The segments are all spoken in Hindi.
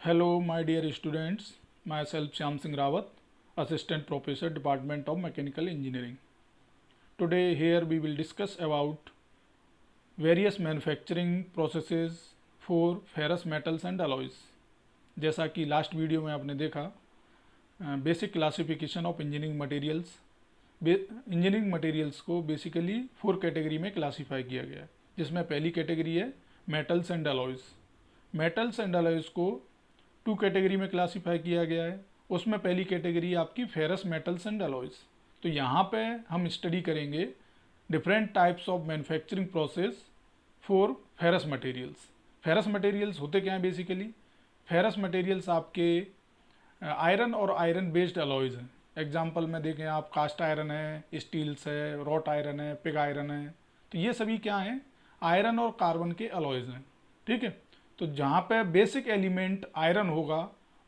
Hello, my dear students. Myself Shyam Singh Rawat, Assistant Professor, Department of Mechanical Engineering. Today, here we will discuss about various manufacturing processes for ferrous metals and alloys. जैसा कि लास्ट वीडियो में आपने देखा, basic classification of engineering materials. Engineering materials को बेसिकली 4 कैटेगरी में क्लासीफाई किया गया है, जिसमें पहली कैटेगरी है metals and alloys. Metals and alloys को 2 कैटेगरी में क्लासीफाई किया गया है। उसमें पहली कैटेगरी आपकी फेरस मेटल्स एंड अलॉयज़। तो यहाँ पे हम स्टडी करेंगे different types of manufacturing process for ferrous materials. Ferrous materials होते क्या हैं बेसिकली? फेरस मटेरियल्स आपके आयरन और आयरन बेस्ड अलॉयज़ हैं। एग्जांपल में देखें आप, कास्ट आयरन है, स्टील्स है, रॉट आयरन है, पिग आयरन है। तो ये सभी क्या हैं? आयरन और कार्बन के अलॉयज़ हैं। ठीक है। तो जहाँ पे बेसिक एलिमेंट आयरन होगा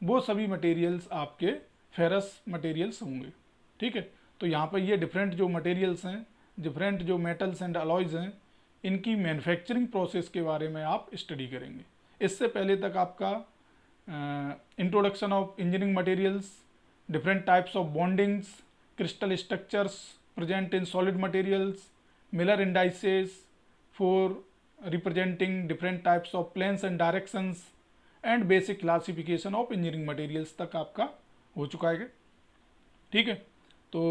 वो सभी मटेरियल्स आपके फेरस मटेरियल्स होंगे। ठीक है। तो यहाँ पर ये डिफरेंट जो मटेरियल्स हैं, डिफरेंट जो मेटल्स एंड अलॉयज़ हैं, इनकी मैन्युफैक्चरिंग प्रोसेस के बारे में आप स्टडी करेंगे। इससे पहले तक आपका introduction of engineering materials, different types of bondings, crystal structures present in solid materials, Miller indices for representing different types of planes and directions and basic classification of engineering materials तक आपका हो चुका है। ठीक है। तो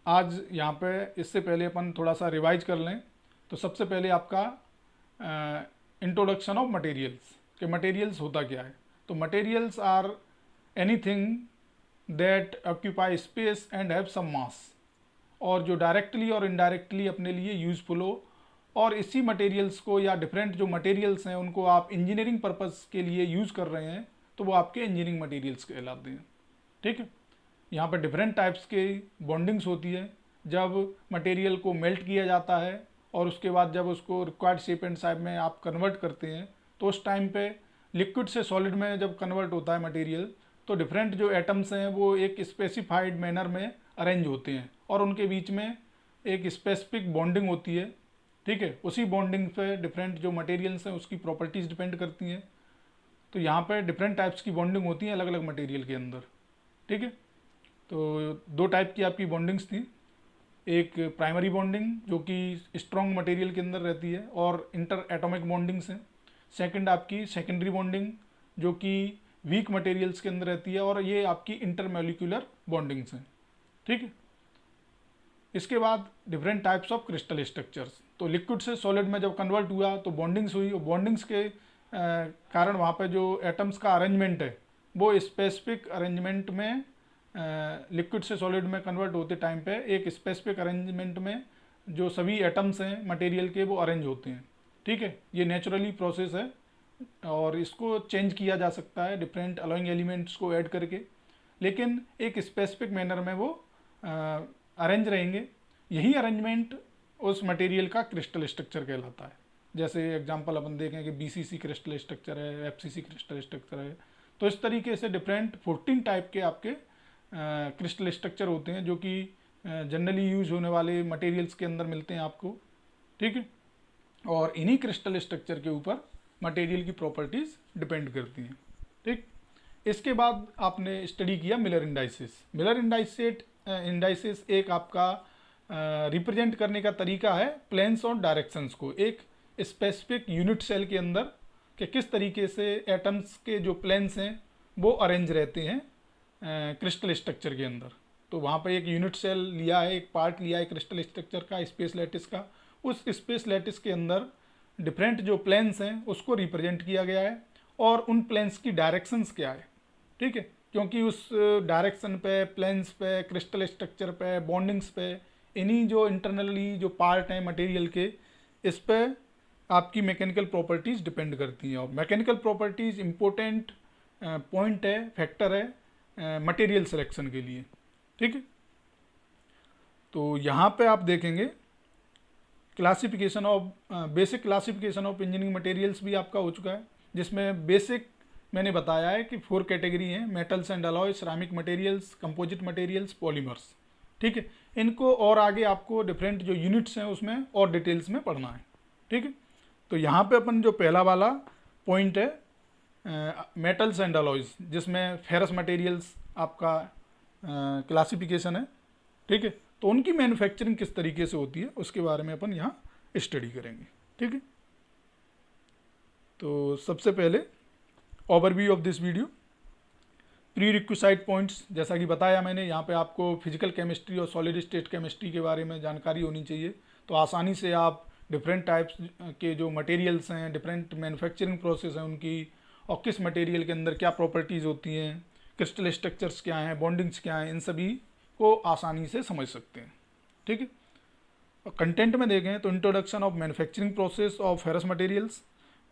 आज यहाँ पे इससे पहले अपन थोड़ा सा रिवाइज कर लें। तो सबसे पहले आपका इंट्रोडक्शन ऑफ मटेरियल्स कि मटेरियल्स होता क्या है। तो materials are anything that occupy space and have some mass, और जो डायरेक्टली और इनडायरेक्टली अपने लिए यूजफुल हो, और इसी मटेरियल्स को या डिफरेंट जो मटेरियल्स हैं उनको आप इंजीनियरिंग पर्पस के लिए यूज़ कर रहे हैं, तो वो आपके इंजीनियरिंग मटेरियल्स कहलाते हैं। ठीक है। यहाँ पर डिफरेंट टाइप्स के बॉन्डिंग्स होती है। जब मटेरियल को मेल्ट किया जाता है और उसके बाद जब उसको रिक्वायर्ड शेप एंड साइज में आप कन्वर्ट करते हैं, तो उस टाइम पे लिक्विड से सॉलिड में जब कन्वर्ट होता है मटेरियल, तो डिफरेंट जो एटम्स हैं वो एक स्पेसिफाइड मैनर में अरेंज होते हैं और उनके बीच में एक स्पेसिफिक बॉन्डिंग होती है। ठीक है। उसी बॉन्डिंग पे डिफरेंट जो मटेरियल्स हैं उसकी प्रॉपर्टीज़ डिपेंड करती हैं। तो यहाँ पे डिफरेंट टाइप्स की बॉन्डिंग होती हैं अलग अलग मटेरियल के अंदर। ठीक है। तो 2 टाइप की आपकी बॉन्डिंग्स थी, एक प्राइमरी बॉन्डिंग जो कि स्ट्रॉन्ग मटेरियल के अंदर रहती है और इंटर एटॉमिक बॉन्डिंग्स हैं। सेकंड आपकी सेकेंडरी बॉन्डिंग जो कि वीक मटेरियल्स के अंदर रहती है और ये आपकी इंटरमोलिकुलर बॉन्डिंग्स हैं। ठीक है। इसके बाद different types of crystal structures. तो लिक्विड से सॉलिड में जब कन्वर्ट हुआ तो बॉन्डिंग्स हुई, और बॉन्डिंग्स के कारण वहाँ पे जो एटम्स का अरेंजमेंट है वो स्पेसिफिक अरेंजमेंट में, लिक्विड से सॉलिड में कन्वर्ट होते टाइम पे एक स्पेसिफिक अरेंजमेंट में जो सभी एटम्स हैं मटेरियल के वो अरेंज होते हैं। ठीक है। ये नेचुरली प्रोसेस है और इसको चेंज किया जा सकता है डिफरेंट अलॉइंग एलिमेंट्स को ऐड करके, लेकिन एक स्पेसिफिक मैनर में वो अरेंज रहेंगे। यही अरेंजमेंट उस मटेरियल का क्रिस्टल स्ट्रक्चर कहलाता है। जैसे एग्जांपल अपन देखें कि बीसीसी क्रिस्टल स्ट्रक्चर है, एफसीसी क्रिस्टल स्ट्रक्चर है। तो इस तरीके से डिफरेंट 14 टाइप के आपके क्रिस्टल स्ट्रक्चर होते हैं जो कि जनरली यूज होने वाले मटेरियल्स के अंदर मिलते हैं आपको। ठीक है। और इन्हीं क्रिस्टल स्ट्रक्चर के ऊपर मटेरियल की प्रॉपर्टीज़ डिपेंड करती हैं। ठीक। इसके बाद आपने स्टडी किया मिलर इंडाइसिस। मिलर इंडाइसिस एक आपका रिप्रेजेंट करने का तरीका है प्लेन्स और डायरेक्शंस को एक स्पेसिफिक यूनिट सेल के अंदर, कि किस तरीके से एटम्स के जो प्लेन्स हैं वो अरेंज रहते हैं क्रिस्टल स्ट्रक्चर के अंदर। तो वहाँ पर एक यूनिट सेल लिया है, एक पार्ट लिया है क्रिस्टल स्ट्रक्चर का, स्पेस लैटिस का। उस स्पेस लैटिस के अंदर डिफरेंट जो प्लेन्स हैं उसको रिप्रेजेंट किया गया है और उन प्लेन्स की डायरेक्शंस क्या है। ठीक है। क्योंकि उस डायरेक्शन पे, प्लेन्स पे, क्रिस्टल स्ट्रक्चर पे, बॉन्डिंग्स पे, इन्हीं जो इंटरनली जो पार्ट हैं मटेरियल के, इस पे आपकी मैकेनिकल प्रॉपर्टीज़ डिपेंड करती हैं। और मैकेनिकल प्रॉपर्टीज़ इम्पोर्टेंट पॉइंट है, फैक्टर है मटेरियल सिलेक्शन के लिए। ठीक है। तो यहाँ पे आप देखेंगे classification of basic classification of engineering materials भी आपका हो चुका है, जिसमें बेसिक मैंने बताया है कि 4 कैटेगरी हैं: metals and alloy, ceramic materials, composite materials, polymers. ठीक है। इनको और आगे आपको डिफरेंट जो यूनिट्स हैं उसमें और डिटेल्स में पढ़ना है। ठीक है। तो यहाँ पे अपन जो पहला वाला पॉइंट है मेटल्स एंड अलॉयज, जिसमें फेरस मटेरियल्स आपका क्लासिफिकेशन है, ठीक है। तो उनकी मैन्युफैक्चरिंग किस तरीके से होती है उसके बारे में अपन यहाँ स्टडी करेंगे, ठीक है। तो सबसे पहले overview of this video, pre requisite points, जैसा कि बताया मैंने, यहाँ पे आपको फिजिकल केमिस्ट्री और सॉलिड स्टेट केमिस्ट्री के बारे में जानकारी होनी चाहिए, तो आसानी से आप डिफरेंट टाइप्स के जो मटेरियल्स हैं, डिफरेंट मैन्युफैक्चरिंग प्रोसेस हैं उनकी, और किस मटेरियल के अंदर क्या प्रॉपर्टीज़ होती हैं, क्रिस्टल स्ट्रक्चर्स क्या हैं, बॉन्डिंग्स क्या हैं, इन सभी को आसानी से समझ सकते हैं, ठीक है। और कंटेंट में देखें तो introduction of manufacturing process of ferrous materials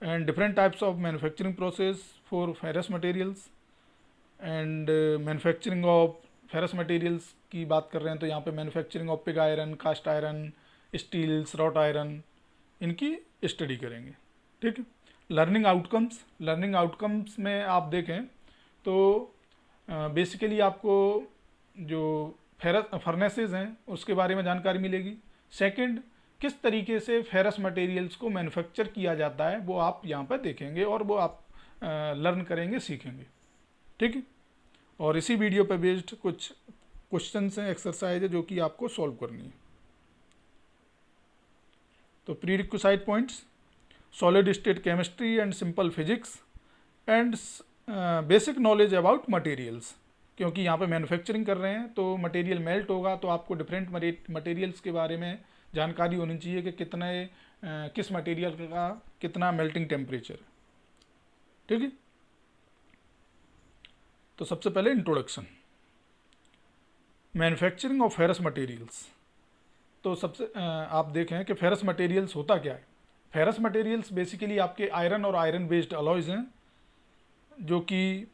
and different types of manufacturing process for ferrous materials and manufacturing of ferrous materials की बात कर रहे हैं तो यहाँ पे manufacturing of pig iron, cast iron, steels, wrought iron, इनकी स्टडी करेंगे, ठीक है। लर्निंग आउटकम्स में आप देखें तो बेसिकली आपको जो फर्नेसेस हैं उसके बारे में जानकारी मिलेगी। सेकंड, किस तरीके से फेरस मटेरियल्स को मैन्युफैक्चर किया जाता है वो आप यहाँ पर देखेंगे और वो आप लर्न करेंगे, सीखेंगे, ठीक है। और इसी वीडियो पे बेस्ड कुछ क्वेश्चंस हैं, एक्सरसाइज है जो कि आपको सॉल्व करनी है। तो pre requisite points, solid state chemistry and simple physics and basic knowledge about materials, क्योंकि यहाँ पे मैन्युफैक्चरिंग कर रहे हैं तो मटेरियल मेल्ट होगा, तो आपको डिफरेंट मटेरियल्स के बारे में जानकारी होनी चाहिए कि किस मटेरियल का कितना मेल्टिंग टेम्परेचर है, ठीक है। तो सबसे पहले introduction, manufacturing of ferrous materials. तो सबसे आप देखें कि फेरस मटेरियल्स होता क्या है। फेरस मटेरियल्स बेसिकली आपके आयरन और आयरन बेस्ड अलॉयज हैं जो कि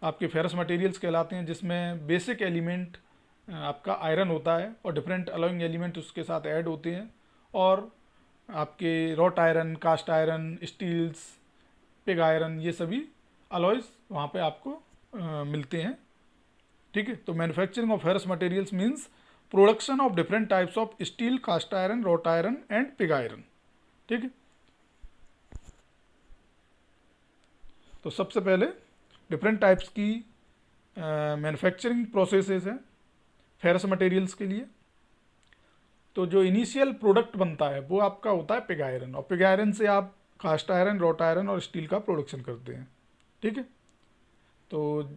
आपके फेरस मटेरियल्स कहलाते हैं, जिसमें बेसिक एलिमेंट आपका आयरन होता है और डिफरेंट अलॉइंग एलिमेंट उसके साथ ऐड होते हैं, और आपके wrought iron, cast iron, steels, pig iron, ये सभी अलॉयज वहाँ पे आपको मिलते हैं, ठीक है। तो manufacturing of ferrous materials means production of different types of steel, cast iron, wrought iron and pig iron, ठीक है। तो सबसे पहले डिफरेंट टाइप्स की मैन्युफैक्चरिंग प्रोसेसेस हैं फेरस मटेरियल्स के लिए। तो जो इनिशियल प्रोडक्ट बनता है वो आपका होता है पिग आयरन, और पिग आयरन से आप कास्ट आयरन, रॉट आयरन और स्टील का प्रोडक्शन करते हैं, ठीक है। तो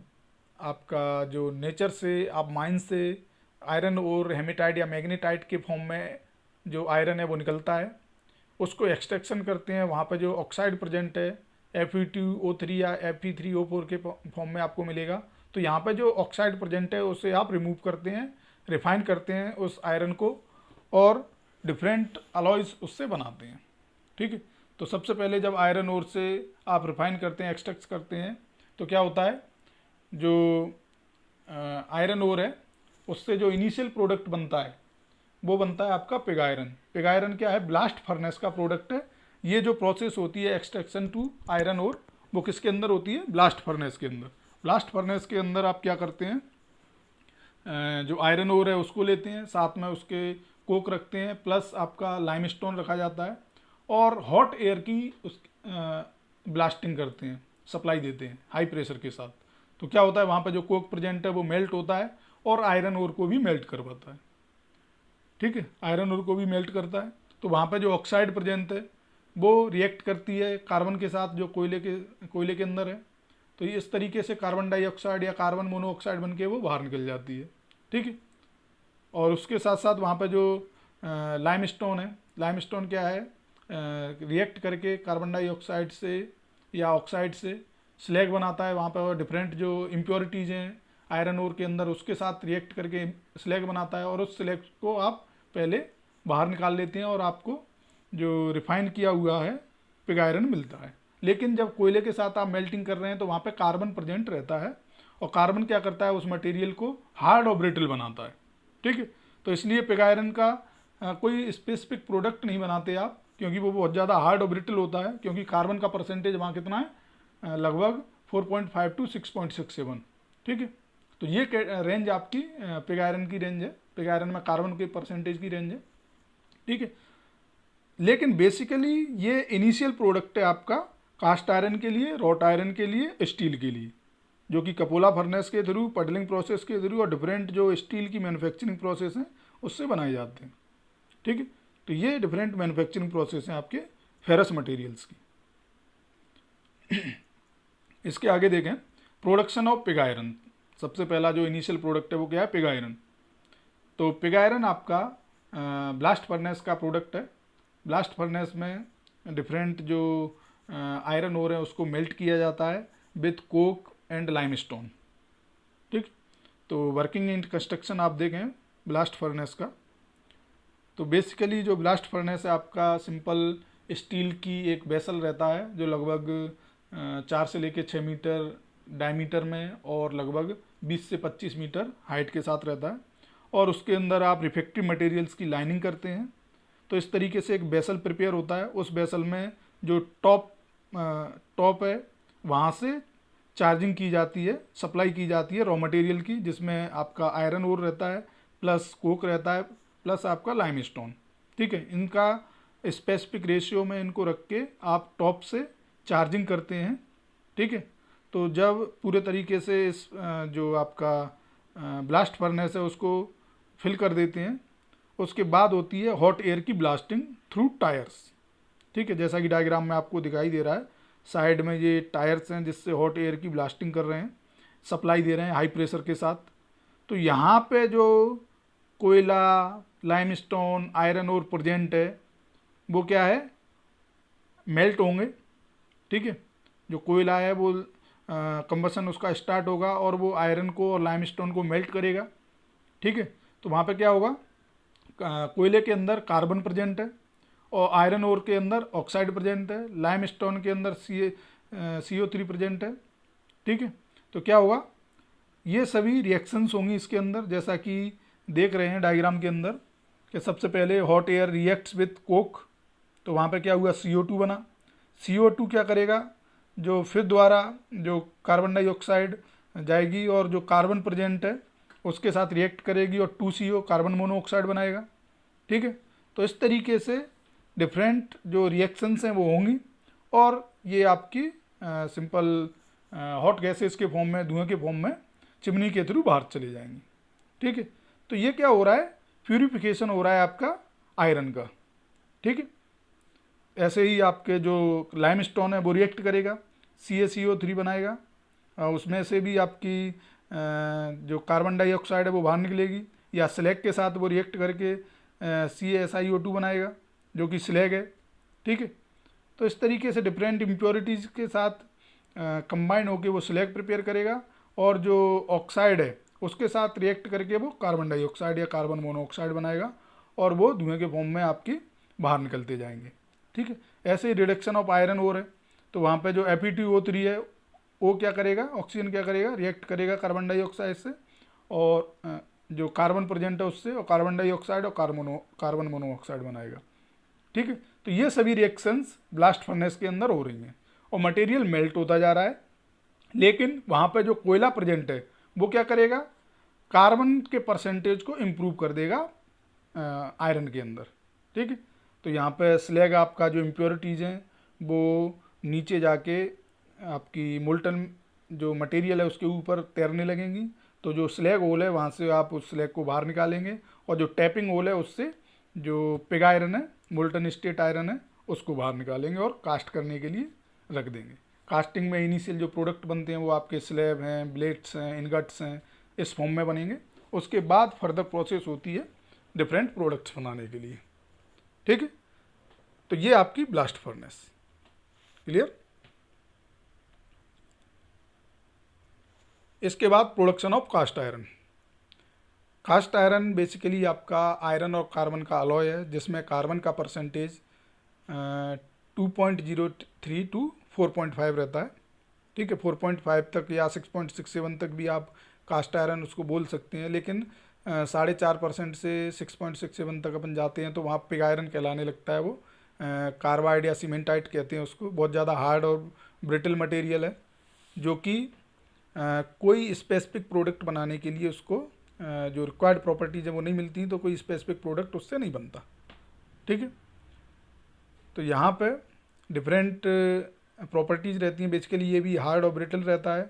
आपका जो नेचर से, आप माइन से आयरन और हेमेटाइट या मैग्नेटाइट के फॉर्म में जो आयरन है वो निकलता है, उसको एक्सट्रैक्शन करते हैं, वहाँ पर जो ऑक्साइड प्रेजेंट है Fe2O3 या Fe3O4 के फॉर्म में आपको मिलेगा। तो यहाँ पे जो ऑक्साइड प्रेजेंट है उसे आप रिमूव करते हैं, रिफाइन करते हैं उस आयरन को, और डिफरेंट अलॉयज उससे बनाते हैं, ठीक है। तो सबसे पहले जब आयरन ओर से आप रिफाइन करते हैं, एक्सट्रैक्ट करते हैं, तो क्या होता है, जो आयरन ओर है उससे जो इनिशियल प्रोडक्ट बनता है वो बनता है आपका पिग आयरन। पिग आयरन क्या है, ब्लास्ट फर्नेस का प्रोडक्ट है। ये जो प्रोसेस होती है एक्सट्रैक्शन टू आयरन ओर, वो किसके अंदर होती है, ब्लास्ट फर्नेस के अंदर। ब्लास्ट फर्नेस के अंदर आप क्या करते हैं, जो आयरन ओर है उसको लेते हैं, साथ में उसके कोक रखते हैं, प्लस आपका लाइमस्टोन रखा जाता है, और हॉट एयर की उस ब्लास्टिंग करते हैं, सप्लाई देते हैं हाई प्रेशर के साथ। तो क्या होता है, वहाँ पर जो कोक प्रेजेंट है वो मेल्ट होता है और आयरन ओर को भी मेल्ट करवाता है, ठीक है। आयरन ओर को भी मेल्ट करता है। तो वहाँ पर जो ऑक्साइड प्रेजेंट है वो रिएक्ट करती है कार्बन के साथ जो कोयले के अंदर है। तो ये इस तरीके से कार्बन डाइऑक्साइड या कार्बन मोनोऑक्साइड बन के वो बाहर निकल जाती है, ठीक है। और उसके साथ साथ वहाँ पर जो लाइमस्टोन है, लाइमस्टोन क्या है, रिएक्ट करके कार्बन डाइऑक्साइड से या ऑक्साइड से स्लैग बनाता है। वहाँ पर डिफरेंट जो इम्प्योरिटीज़ हैं आयरन ओर के अंदर उसके साथ रिएक्ट करके स्लैग बनाता है, और उस स्लैग को आप पहले बाहर निकाल लेते हैं और आपको जो रिफाइन किया हुआ है पिग आयरन मिलता है। लेकिन जब कोयले के साथ आप मेल्टिंग कर रहे हैं तो वहाँ पे कार्बन प्रेजेंट रहता है, और कार्बन क्या करता है, उस मटेरियल को हार्ड और ब्रिटल बनाता है, ठीक है। तो इसलिए पिग आयरन का कोई स्पेसिफिक प्रोडक्ट नहीं बनाते आप, क्योंकि वो बहुत ज़्यादा हार्ड और ब्रिटल होता है, क्योंकि कार्बन का परसेंटेज वहाँ कितना है, लगभग 4.5 to 6.67, ठीक है। तो ये रेंज आपकी पिग आयरन की रेंज है, पिग आयरन में कार्बन के परसेंटेज की रेंज है, ठीक है। लेकिन बेसिकली ये इनिशियल प्रोडक्ट है आपका कास्ट आयरन के लिए, रॉट आयरन के लिए, स्टील के लिए, जो कि कपोला फर्नेस के थ्रू, पडलिंग प्रोसेस के थ्रू और डिफरेंट जो स्टील की मैन्युफैक्चरिंग प्रोसेस हैं उससे बनाए जाते हैं। ठीक है, तो ये डिफरेंट मैन्युफैक्चरिंग प्रोसेस हैं आपके फेरस मटेरियल्स की। इसके आगे देखें, प्रोडक्शन ऑफ पिग आयरन। सबसे पहला जो इनिशियल प्रोडक्ट है वो क्या है? Pig iron. तो पिग आयरन आपका ब्लास्ट फर्नेस का प्रोडक्ट है। ब्लास्ट फर्नेस में डिफरेंट जो आयरन ओर है उसको मेल्ट किया जाता है विथ कोक एंड लाइमस्टोन। ठीक, तो वर्किंग इन कंस्ट्रक्शन आप देखें ब्लास्ट फर्नेस का, तो बेसिकली जो ब्लास्ट फर्नेस है आपका सिंपल स्टील की एक वेसल रहता है जो लगभग 4 से लेकर 6 मीटर डायमीटर में और लगभग 20 से 25 मीटर हाइट के साथ रहता है, और उसके अंदर आप रिफेक्टिव मटेरियल्स की लाइनिंग करते हैं। तो इस तरीके से एक वेसल प्रिपेयर होता है। उस वेसल में जो टॉप है वहाँ से चार्जिंग की जाती है, सप्लाई की जाती है रॉ मटेरियल की, जिसमें आपका आयरन ओर रहता है, प्लस कोक रहता है, प्लस आपका लाइमस्टोन। ठीक है, इनका स्पेसिफिक रेशियो में इनको रख के आप टॉप से चार्जिंग करते हैं। ठीक है, तो जब पूरे तरीके से इस जो आपका ब्लास्ट फर्नेस है उसको फिल कर देते हैं, उसके बाद होती है हॉट एयर की ब्लास्टिंग थ्रू टायर्स। ठीक है, जैसा कि डायग्राम में आपको दिखाई दे रहा है, साइड में ये टायर्स हैं जिससे हॉट एयर की ब्लास्टिंग कर रहे हैं, सप्लाई दे रहे हैं हाई प्रेशर के साथ। तो यहाँ पे जो कोयला, लाइमस्टोन, आयरन और प्रेजेंट है वो क्या है? मेल्ट होंगे। ठीक है, जो कोयला है वो कंबसन उसका स्टार्ट होगा और वो आयरन को और लाइमस्टोन को मेल्ट करेगा। ठीक है, तो वहाँ पे क्या होगा? कोयले के अंदर कार्बन प्रेजेंट है और आयरन ओर के अंदर ऑक्साइड प्रेजेंट है, लाइमस्टोन के अंदर CO3 प्रेजेंट है। ठीक है, तो क्या होगा? ये सभी रिएक्शंस होंगी इसके अंदर, जैसा कि देख रहे हैं डायग्राम के अंदर कि सबसे पहले hot air reacts with Coke, तो वहाँ पे क्या हुआ? CO2 बना। CO2 क्या करेगा? जो फिर द्वारा जो कार्बन डाइऑक्साइड जाएगी और जो कार्बन प्रेजेंट है उसके साथ रिएक्ट करेगी और 2CO कार्बन मोनोऑक्साइड बनाएगा। ठीक है, तो इस तरीके से डिफरेंट जो रिएक्शंस हैं वो होंगी और ये आपकी सिंपल हॉट गैसेस के फॉर्म में, धुएं के फॉर्म में चिमनी के थ्रू बाहर चले जाएंगी। ठीक है, तो ये क्या हो रहा है? प्यूरिफिकेशन हो रहा है आपका आयरन का। ठीक है, ऐसे ही आपके जो लाइमस्टोन है वो रिएक्ट करेगा, CaCO3 बनाएगा, उसमें से भी आपकी जो कार्बन डाइऑक्साइड है वो बाहर निकलेगी, या स्लैग के साथ वो रिएक्ट करके CaSiO2 बनाएगा जो कि स्लैग है। ठीक है, तो इस तरीके से डिफरेंट इम्प्योरिटीज़ के साथ कंबाइन होकर वो स्लैग प्रिपेयर करेगा और जो ऑक्साइड है उसके साथ रिएक्ट करके वो कार्बन डाइऑक्साइड या कार्बन मोनोऑक्साइड बनाएगा और वो धुएं के फॉर्म में आपकी बाहर निकलते जाएंगे। ठीक है, ऐसे ही रिडक्शन ऑफ आयरन ओर है, तो वहाँ पे जो FeTO3 है वो क्या करेगा? ऑक्सीजन क्या करेगा? रिएक्ट करेगा कार्बन डाइऑक्साइड से और जो कार्बन प्रेजेंट है उससे, और कार्बन डाइऑक्साइड और कार्बन मोनोऑक्साइड बनाएगा। ठीक है, तो ये सभी रिएक्शंस ब्लास्ट फर्नेस के अंदर हो रही हैं और मटेरियल मेल्ट होता जा रहा है, लेकिन वहाँ पे जो कोयला प्रेजेंट है वो क्या करेगा? कार्बन के परसेंटेज को इम्प्रूव कर देगा आयरन के अंदर। ठीक है, तो यहाँ पे स्लैग आपका जो इम्प्योरिटीज़ हैं वो नीचे जाके आपकी मोल्टन जो मटेरियल है उसके ऊपर तैरने लगेंगी, तो जो स्लैग होल है वहाँ से आप उस स्लैग को बाहर निकालेंगे और जो टैपिंग होल है उससे जो पिग आयरन है, मोल्टन स्टेट आयरन है, उसको बाहर निकालेंगे और कास्ट करने के लिए रख देंगे। कास्टिंग में इनिशियल जो प्रोडक्ट बनते हैं वो आपके स्लैब हैं, ब्लेड्स हैं, इनगट्स हैं, इस फॉर्म में बनेंगे। उसके बाद फर्दर प्रोसेस होती है डिफरेंट प्रोडक्ट्स बनाने के लिए। ठीक है, तो ये आपकी ब्लास्ट फर्नेस। क्लियर? इसके बाद production of cast iron. Cast iron basically आपका आयरन और कार्बन का अलॉय है, जिसमें कार्बन का परसेंटेज 2.03 टू 4.5 रहता है। ठीक है, 4.5 तक या 6.67 तक भी आप कास्ट आयरन उसको बोल सकते हैं, लेकिन 4.5% से 6.67 तक अपन जाते हैं तो वहाँ पिग आयरन कहलाने लगता है। वो कार्बाइड या सीमेंटाइट कहते हैं उसको। बहुत ज़्यादा हार्ड और ब्रिटल मटेरियल है जो कि कोई स्पेसिफिक प्रोडक्ट बनाने के लिए उसको जो रिक्वायर्ड प्रॉपर्टीज है वो नहीं मिलती, तो कोई स्पेसिफिक प्रोडक्ट उससे नहीं बनता। ठीक है, तो यहाँ पे डिफरेंट प्रॉपर्टीज़ रहती हैं बेसिकली, ये भी हार्ड और ब्रिटल रहता है,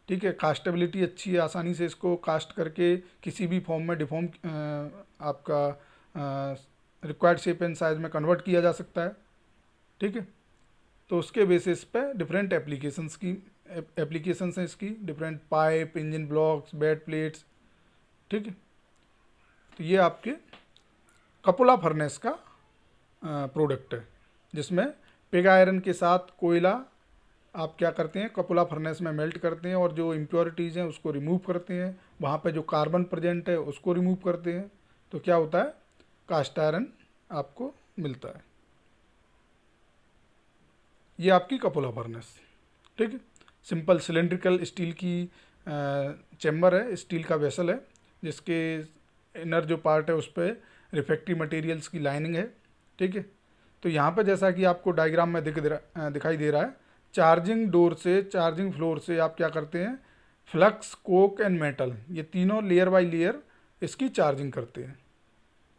ठीक है। कास्टेबिलिटी अच्छी है, आसानी से इसको कास्ट करके किसी भी फॉर्म में डिफॉर्म आपका रिक्वायर्ड शेप एंड साइज में कन्वर्ट किया जा सकता है, ठीक है। तो उसके बेसिस पे डिफरेंट एप्लीकेशंस हैं इसकी, different pipe, engine blocks, bed plates, ठीक है। तो ये आपके कपोला फर्नेस का प्रोडक्ट है, जिसमें पिग आयरन के साथ कोयला आप क्या करते हैं, कपोला फर्नेस में मेल्ट करते हैं और जो इम्प्योरिटीज़ हैं उसको रिमूव करते हैं, वहाँ पे जो कार्बन प्रेजेंट है उसको रिमूव करते हैं, तो क्या होता है, कास्ट आयरन आपको मिलता है। ये आपकी कपोला फर्नेस, ठीक है। सिंपल सिलेंड्रिकल स्टील की चैम्बर है, स्टील का वेसल है, जिसके इनर जो पार्ट है उस पर रिफ्रैक्टिव मटेरियल्स की लाइनिंग है, ठीक है। तो यहाँ पर जैसा कि आपको डायग्राम में दिखाई दे रहा है, चार्जिंग डोर से, चार्जिंग फ्लोर से आप क्या करते हैं, फ्लक्स, कोक एंड मेटल, ये तीनों लेयर बाय लेयर इसकी चार्जिंग करते हैं,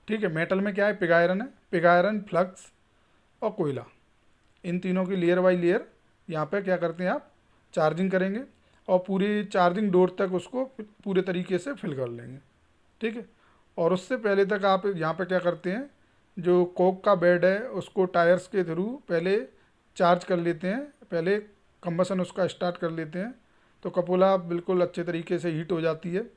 ठीक है। मेटल में क्या है, पिग आयरन है, पिग आयरन, फ्लक्स और कोयला, इन तीनों की लेयर बाय लेयर यहाँ पे क्या करते हैं, आप चार्जिंग करेंगे और पूरी चार्जिंग डोर तक उसको पूरे तरीके से फिल कर लेंगे, ठीक है। और उससे पहले तक आप यहाँ पे क्या करते हैं, जो कोक का बेड है उसको टायर्स के थ्रू पहले चार्ज कर लेते हैं, पहले कंबसन उसका स्टार्ट कर लेते हैं, तो कपोला बिल्कुल अच्छे तरीके से हीट हो जाती है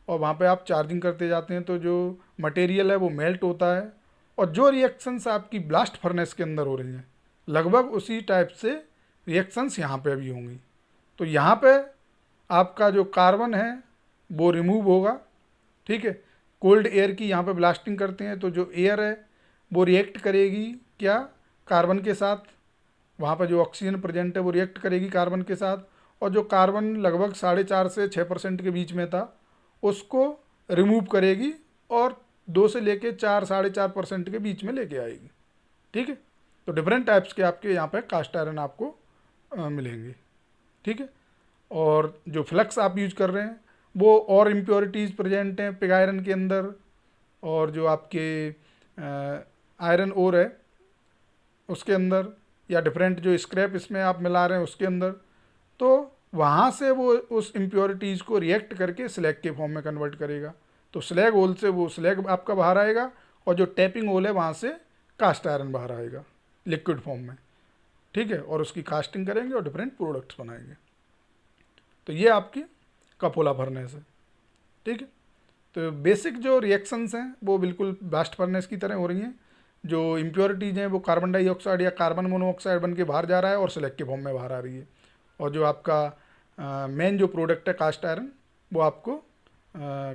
और वहाँ पे आप चार्जिंग करते जाते हैं, तो जो मटेरियल है वो मेल्ट होता है और जो रिएक्शंस आपकी ब्लास्ट फर्नेस के अंदर हो रही हैं लगभग उसी टाइप से रिएक्शंस यहाँ पे भी होंगी। तो यहाँ पे आपका जो कार्बन है वो रिमूव होगा, ठीक है। कोल्ड एयर की यहाँ पे ब्लास्टिंग करते हैं तो जो एयर है वो रिएक्ट करेगी क्या, कार्बन के साथ, वहाँ पर जो ऑक्सीजन प्रेजेंट है वो रिएक्ट करेगी कार्बन के साथ, और जो कार्बन लगभग 4.5 से 6% के बीच में था उसको रिमूव करेगी और 2 से लेके 4-4.5% के बीच में लेके आएगी, ठीक है। तो डिफरेंट टाइप्स के आपके यहाँ पे कास्ट आयरन आपको मिलेंगे, ठीक है। और जो फ्लक्स आप यूज कर रहे हैं वो और इम्प्योरिटीज़ प्रेजेंट हैं पिग आयरन के अंदर, और जो आपके आयरन ओर है उसके अंदर, या डिफरेंट जो स्क्रैप इसमें आप मिला रहे हैं उसके अंदर, तो वहाँ से वो उस इम्प्योरिटीज़ को रिएक्ट करके स्लैग के फॉर्म में कन्वर्ट करेगा। तो स्लैग होल से वो स्लैग आपका बाहर आएगा और जो टैपिंग होल है वहाँ से कास्ट आयरन बाहर आएगा लिक्विड फॉर्म में, ठीक है। और उसकी कास्टिंग करेंगे और डिफरेंट प्रोडक्ट्स बनाएंगे। तो ये आपकी कपोला फर्नेस है, ठीक है। तो बेसिक जो रिएक्शंस हैं वो बिल्कुल ब्लास्ट फर्नेस की तरह हो रही हैं। जो इम्प्योरिटीज़ हैं वो कार्बन डाइऑक्साइड या कार्बन मोनोऑक्साइड बन के बाहर जा रहा है और स्लैग के फॉर्म में बाहर आ रही है। और जो आपका मेन जो प्रोडक्ट है कास्ट आयरन, वो आपको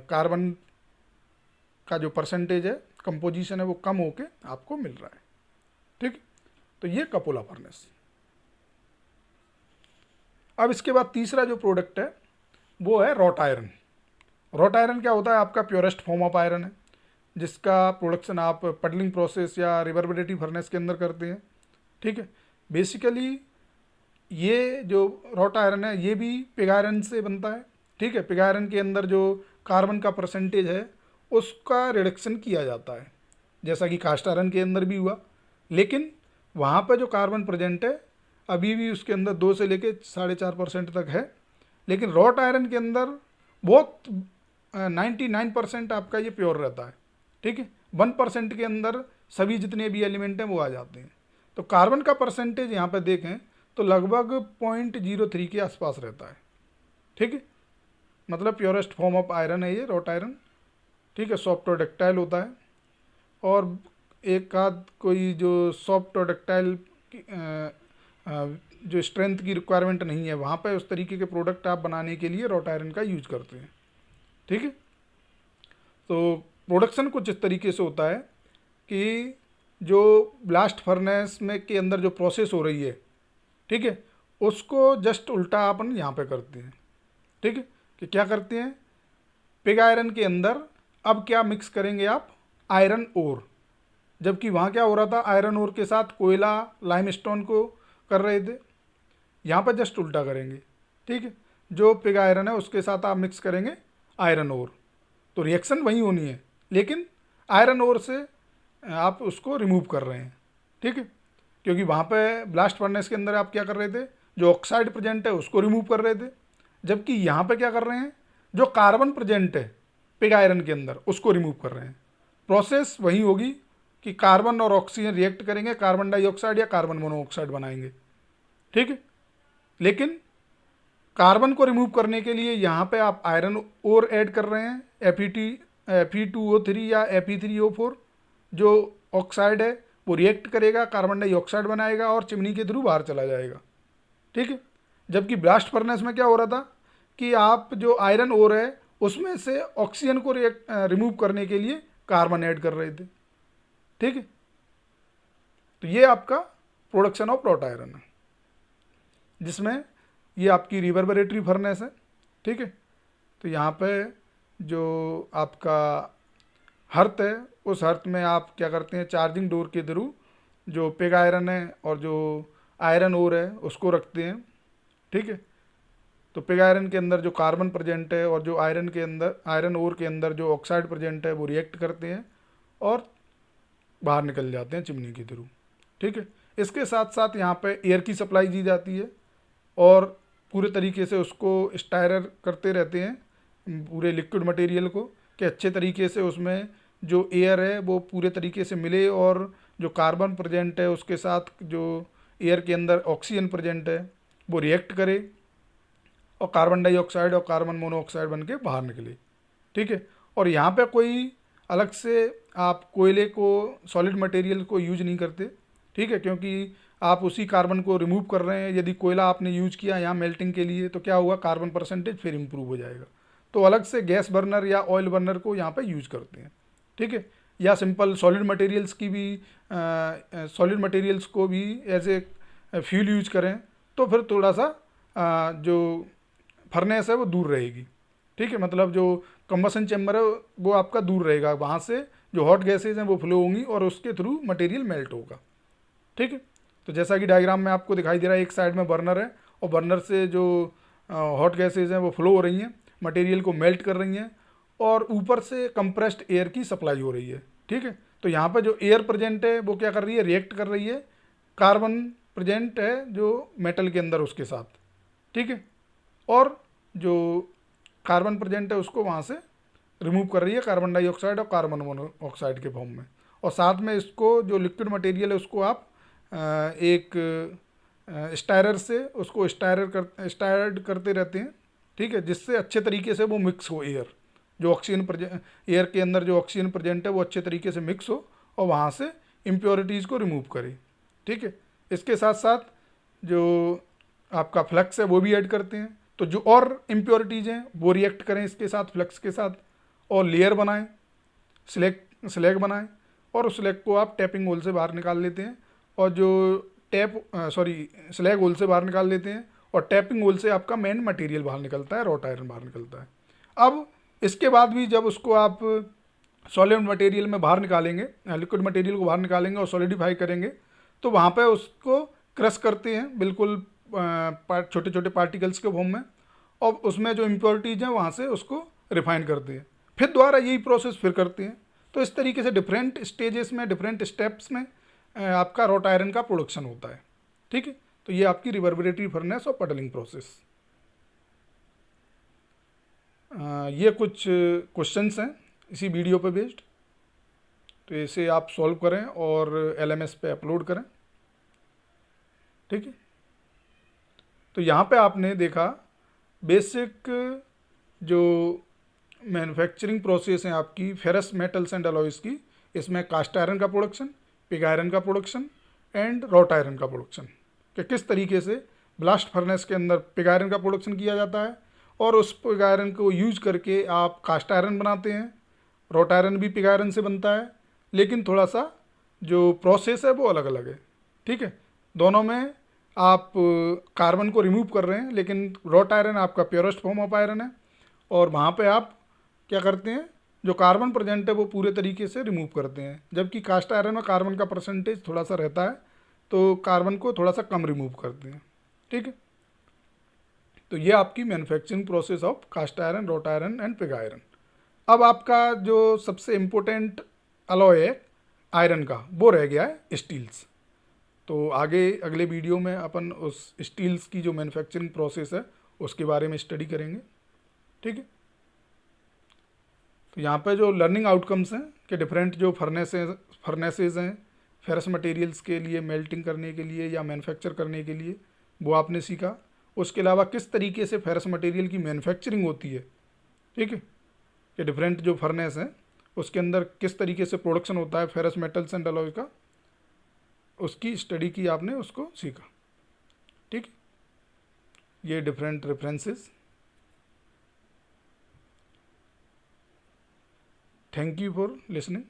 कार्बन का जो परसेंटेज है, कंपोजिशन है, वो कम होके आपको मिल रहा है, ठीक। तो ये कपोला फर्नेस। अब इसके बाद तीसरा जो प्रोडक्ट है वो है रॉट आयरन। रॉट आयरन क्या होता है, आपका प्योरेस्ट फॉर्म ऑफ आयरन है, जिसका प्रोडक्शन आप पडलिंग प्रोसेस या रिवर्बरेटिव फर्नेस के अंदर करते हैं, ठीक है। बेसिकली ये जो रॉट आयरन है ये भी पिग आयरन से बनता है, ठीक है। पिग आयरन के अंदर जो कार्बन का परसेंटेज है उसका रिडक्शन किया जाता है, जैसा कि कास्ट आयरन के अंदर भी हुआ, लेकिन वहाँ पर जो कार्बन प्रेजेंट है अभी भी उसके अंदर 2 से लेके 4.5% तक है। लेकिन रॉट आयरन के अंदर बहुत 99% आपका ये प्योर रहता है, ठीक है। 1% के अंदर सभी जितने भी एलिमेंट हैं वो आ जाते हैं। तो कार्बन का परसेंटेज यहाँ पर देखें तो लगभग 0.03 के आसपास रहता है, ठीक है। मतलब प्योरेस्ट फॉर्म ऑफ आयरन है ये रॉट आयरन, ठीक है। सॉफ्ट और डक्टाइल होता है, और एक आध कोई जो सॉफ्ट और डक्टाइल जो स्ट्रेंथ की रिक्वायरमेंट नहीं है वहाँ पर उस तरीके के प्रोडक्ट आप बनाने के लिए रॉट आयरन का यूज करते हैं, ठीक है। तो प्रोडक्शन कुछ इस तरीके से होता है कि जो ब्लास्ट फर्नेस में के अंदर जो प्रोसेस हो रही है, ठीक है, उसको जस्ट उल्टा अपन यहाँ पे करते हैं, ठीक है। कि क्या करते हैं, पिग आयरन के अंदर अब क्या मिक्स करेंगे आप, आयरन ओर, जबकि वहाँ क्या हो रहा था, आयरन ओर के साथ कोयला लाइमस्टोन को कर रहे थे, यहाँ पर जस्ट उल्टा करेंगे, ठीक है। जो पिग आयरन है उसके साथ आप मिक्स करेंगे आयरन ओर, तो रिएक्शन वही होनी है, लेकिन आयरन ओर से आप उसको रिमूव कर रहे हैं, ठीक है। क्योंकि वहाँ पे ब्लास्ट फर्नेस के अंदर आप क्या कर रहे थे, जो ऑक्साइड प्रेजेंट है उसको रिमूव कर रहे थे, जबकि यहाँ पे क्या कर रहे हैं, जो कार्बन प्रेजेंट है पिग आयरन के अंदर उसको रिमूव कर रहे हैं। प्रोसेस वही होगी कि कार्बन और ऑक्सीजन रिएक्ट करेंगे, कार्बन डाइऑक्साइड या कार्बन मोनोऑक्साइड बनाएंगे, ठीक है। लेकिन कार्बन को रिमूव करने के लिए यहाँ पे आप आयरन ओर ऐड कर रहे हैं, Fe2O3 या Fe3O4, जो ऑक्साइड है वो रिएक्ट करेगा, कार्बन डाइऑक्साइड बनाएगा और चिमनी के थ्रू बाहर चला जाएगा, ठीक है। जबकि ब्लास्ट फर्नेस में क्या हो रहा था कि आप जो आयरन ओर है उसमें से ऑक्सीजन को रिमूव करने के लिए कार्बन ऐड कर रहे थे, ठीक है। तो ये आपका प्रोडक्शन ऑफ रॉट आयरन है, जिसमें ये आपकी रिवर्बरेटरी फर्नेस है, ठीक है। तो यहाँ पे जो आपका हर्थ है, उस हर्थ में आप क्या करते हैं, चार्जिंग डोर के थ्रू जो पिग आयरन है और जो आयरन ओर है उसको रखते हैं, ठीक है। तो पिग आयरन के अंदर जो कार्बन प्रेजेंट है और जो आयरन ओर के अंदर जो ऑक्साइड प्रेजेंट है वो रिएक्ट करते हैं और बाहर निकल जाते हैं चिमनी के थ्रू, ठीक है। इसके साथ साथ यहाँ पे एयर की सप्लाई दी जाती है और पूरे तरीके से उसको स्टायर करते रहते हैं पूरे लिक्विड मटेरियल को, कि अच्छे तरीके से उसमें जो एयर है वो पूरे तरीके से मिले और जो कार्बन प्रेजेंट है उसके साथ जो एयर के अंदर ऑक्सीजन प्रेजेंट है वो रिएक्ट करे और कार्बन डाइऑक्साइड और कार्बन मोनोऑक्साइड बन के बाहर निकले, ठीक है। और यहाँ पे कोई अलग से आप कोयले को, सॉलिड मटेरियल को यूज नहीं करते, ठीक है, क्योंकि आप उसी कार्बन को रिमूव कर रहे हैं। यदि कोयला आपने यूज किया यहाँ मेल्टिंग के लिए तो क्या हुआ, कार्बन परसेंटेज फिर इम्प्रूव हो जाएगा। तो अलग से गैस बर्नर या ऑयल बर्नर को यहाँ पे यूज करते हैं, ठीक है। या सिंपल सॉलिड मटेरियल्स की भी सॉलिड मटेरियल्स को भी एज ए फ्यूल यूज करें तो फिर थोड़ा सा जो फर्नेस है वो दूर रहेगी, ठीक है। मतलब जो कंबसन चैम्बर है वो आपका दूर रहेगा, वहाँ से जो हॉट गैसेज हैं वो फ्लो होंगी और उसके थ्रू मटेरियल मेल्ट होगा, ठीक है। तो जैसा कि डायग्राम में आपको दिखाई दे रहा है, एक साइड में बर्नर है और बर्नर से जो हॉट गैसेज हैं वो फ्लो हो रही हैं, मटेरियल को मेल्ट कर रही हैं और ऊपर से कंप्रेस्ड एयर की सप्लाई हो रही है, ठीक है। तो यहाँ पर जो एयर प्रेजेंट है वो क्या कर रही है, रिएक्ट कर रही है कार्बन प्रेजेंट है जो मेटल के अंदर उसके साथ, ठीक है। और जो कार्बन प्रेजेंट है उसको वहाँ से रिमूव कर रही है कार्बन डाइऑक्साइड और कार्बन मोनोऑक्साइड के फॉर्म में। और साथ में इसको जो लिक्विड मटेरियल है उसको आप एक स्टायरर से उसको स्टायर्ड करते रहते हैं, ठीक है, जिससे अच्छे तरीके से वो मिक्स हो एयर, जो ऑक्सीजन एयर के अंदर जो ऑक्सीजन प्रेजेंट है वो अच्छे तरीके से मिक्स हो और वहाँ से इम्प्योरिटीज़ को रिमूव करे, ठीक है। इसके साथ साथ जो आपका फ्लक्स है वो भी ऐड करते हैं, तो जो और इम्प्योरिटीज़ हैं वो रिएक्ट करें इसके साथ, फ्लक्स के साथ, और लेयर बनाएं, स्लैग बनाएं और उस स्लैग को आप टैपिंग होल से बाहर निकाल लेते हैं और जो स्लैग होल से बाहर निकाल लेते हैं और टैपिंग होल से आपका मेन मटेरियल बाहर निकलता है, रॉट आयरन बाहर निकलता है। अब इसके बाद भी जब उसको आप सॉलिड मटेरियल में बाहर निकालेंगे, लिक्विड मटेरियल को बाहर निकालेंगे और सॉलिडिफाई करेंगे तो वहाँ पे उसको क्रश करते हैं बिल्कुल छोटे छोटे पार्टिकल्स के फॉर्म में और उसमें जो इम्प्योरिटीज़ हैं वहाँ से उसको रिफाइन करते हैं, फिर दोबारा यही प्रोसेस फिर करते हैं। तो इस तरीके से डिफरेंट स्टेजेस में, डिफरेंट स्टेप्स में आपका रॉट आयरन का प्रोडक्शन होता है, ठीक है। तो ये आपकी रिवर्बरेटरी फर्नेस और पटलिंग प्रोसेस। ये कुछ क्वेश्चंस हैं इसी वीडियो पे बेस्ड, तो इसे आप सॉल्व करें और LMS पे अपलोड करें, ठीक है। तो यहाँ पे आपने देखा बेसिक जो मैन्युफैक्चरिंग प्रोसेस है आपकी फेरस मेटल्स एंड अलॉयज़ की, इसमें कास्ट आयरन का प्रोडक्शन, पिग आयरन का प्रोडक्शन एंड रॉट आयरन का प्रोडक्शन, कि किस तरीके से ब्लास्ट फर्नेस के अंदर पिग आयरन का प्रोडक्शन किया जाता है और उस पिग आयरन को यूज करके आप कास्ट आयरन बनाते हैं। रॉट आयरन भी पिग आयरन से बनता है, लेकिन थोड़ा सा जो प्रोसेस है वो अलग अलग है, ठीक है। दोनों में आप कार्बन को रिमूव कर रहे हैं, लेकिन रॉट आयरन आपका प्योरेस्ट फॉर्म ऑफ आयरन है और वहाँ पे आप क्या करते हैं, जो कार्बन प्रेजेंट है वो पूरे तरीके से रिमूव करते हैं, जबकि कास्ट आयरन में कार्बन का परसेंटेज थोड़ा सा रहता है तो कार्बन को थोड़ा सा कम रिमूव करते हैं, ठीक है। तो ये आपकी manufacturing process of cast iron, wrought iron and pig iron. अब आपका जो सबसे इम्पोर्टेंट अलॉय है आयरन का वो रह गया है स्टील्स। तो आगे अगले वीडियो में अपन उस स्टील्स की जो मैन्युफैक्चरिंग प्रोसेस है उसके बारे में स्टडी करेंगे। ठीक है, तो यहाँ पे जो लर्निंग आउटकम्स हैं कि डिफरेंट जो फर्नेसेज हैं फेरस मटेरियल्स के लिए मेल्टिंग करने के लिए या मैन्युफैक्चर करने के लिए, वो आपने सीखा। उसके अलावा किस तरीके से फेरस मटेरियल की मैन्युफैक्चरिंग होती है, ठीक है, कि डिफरेंट जो फर्नेस हैं उसके अंदर किस तरीके से प्रोडक्शन होता है फेरस मेटल्स एंड अलॉय का, उसकी स्टडी की आपने, उसको सीखा। ठीक, ये different references. Thank you for listening.